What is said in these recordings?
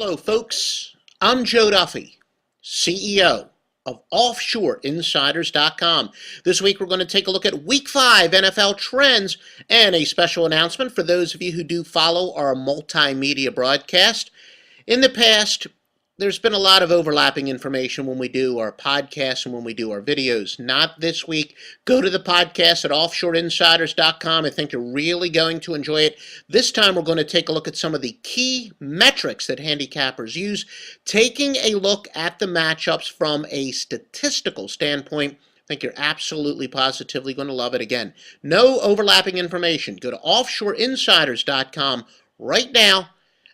Hello, folks. I'm Joe Duffy, CEO of OffshoreInsiders.com. This week, we're going to take a look at Week 5 NFL trends and a special announcement for those of you who do follow our multimedia broadcast. In the past, there's been a lot of overlapping information when we do our podcasts and when we do our videos. Not this week. Go to the podcast at offshoreinsiders.com. I think you're really going to enjoy it. This time we're going to take a look at some of the key metrics that handicappers use, taking a look at the matchups from a statistical standpoint. I think you're absolutely positively going to love it. Again, no overlapping information. Go to offshoreinsiders.com right now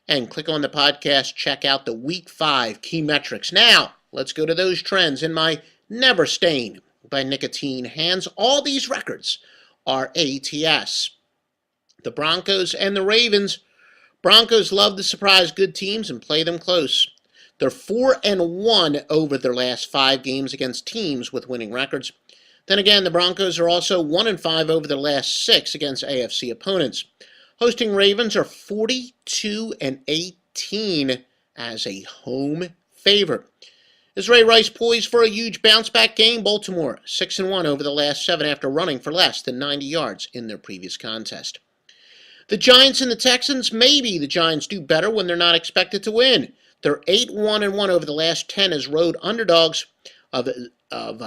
and click on the podcast, check out the Week 5 key metrics. Now, let's go to those trends in my Never Stained by Nicotine hands. All these records are ATS. The Broncos and the Ravens. Broncos love to surprise good teams and play them close. They're 4-1 over their last 5 games against teams with winning records. Then again, the Broncos are also 1-5 over their last 6 against AFC opponents. Hosting Ravens are 42-18 as a home favorite. Is Ray Rice poised for a huge bounce-back game? Baltimore 6-1 over the last 7 after running for less than 90 yards in their previous contest. The Giants and the Texans, maybe the Giants do better when they're not expected to win. They're 8-1 over the last 10 as road underdogs of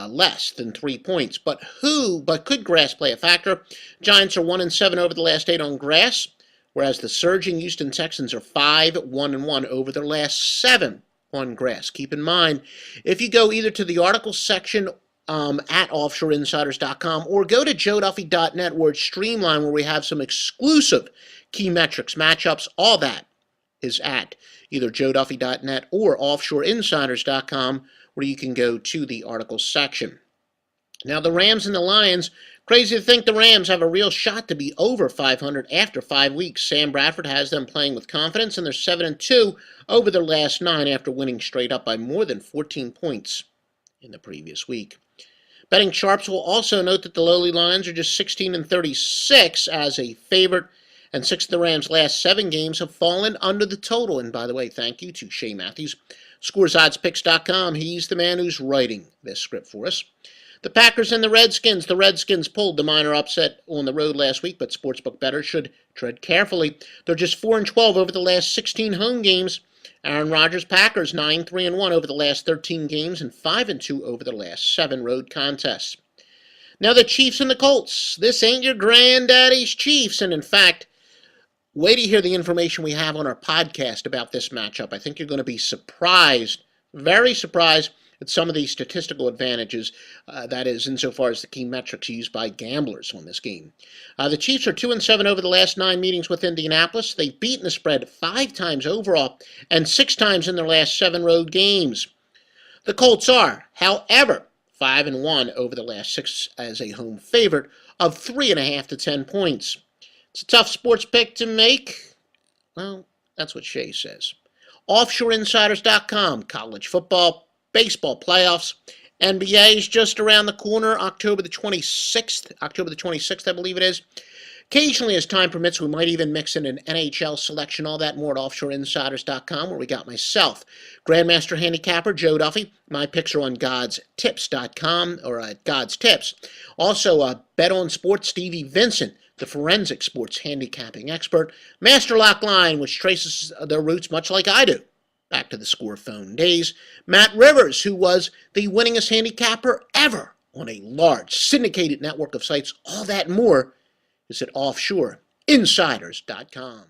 less than 3 points. But could grass play a factor? Giants are 1-7 over the last 8 on grass, whereas the surging Houston Texans are 5-1 over their last 7 on grass. Keep in mind, if you go either to the article section at offshoreinsiders.com or go to joeduffy.net where it's streamlined, where we have some exclusive key metrics, matchups, all that is at either joeduffy.net or offshoreinsiders.com, where you can go to the article section. Now, the Rams and the Lions, crazy to think the Rams have a real shot to be over 500 after 5 weeks. Sam Bradford has them playing with confidence, and they're 7-2 over their last 9 after winning straight up by more than 14 points in the previous week. Betting sharps will also note that the lowly Lions are just 16-36 as a favorite, and 6 of the Rams' last 7 games have fallen under the total. And by the way, thank you to Shay Matthews, ScoresOddsPicks.com. He's the man who's writing this script for us. The Packers and the Redskins. The Redskins pulled the minor upset on the road last week, but sportsbook bettors should tread carefully. They're just 4-12 over the last 16 home games. Aaron Rodgers' Packers 9-3-1 over the last 13 games and 5-2 over the last 7 road contests. Now the Chiefs and the Colts. This ain't your granddaddy's Chiefs, and in fact, wait to hear the information we have on our podcast about this matchup. I think you're going to be surprised, very surprised, at some of the statistical advantages, that is, insofar as the key metrics used by gamblers on this game. The Chiefs are 2-7 over the last 9 meetings with Indianapolis. They've beaten the spread 5 times overall and 6 times in their last 7 road games. The Colts are, however, 5-1 over the last 6 as a home favorite of 3.5 to 10 points. It's a tough sports pick to make. Well, that's what Shay says. OffshoreInsiders.com, college football, baseball playoffs. NBA is just around the corner, October the 26th, I believe it is. Occasionally, as time permits, we might even mix in an NHL selection, all that more at offshoreinsiders.com, where we got myself, Grandmaster Handicapper Joe Duffy. My picks are on godstips.com, or at God's Tips. Also, Bet on Sports, Stevie Vincent, the forensic sports handicapping expert. Master Lock Line, which traces their roots much like I do, back to the Score phone days. Matt Rivers, who was the winningest handicapper ever on a large syndicated network of sites. All that and more is at offshoreinsiders.com.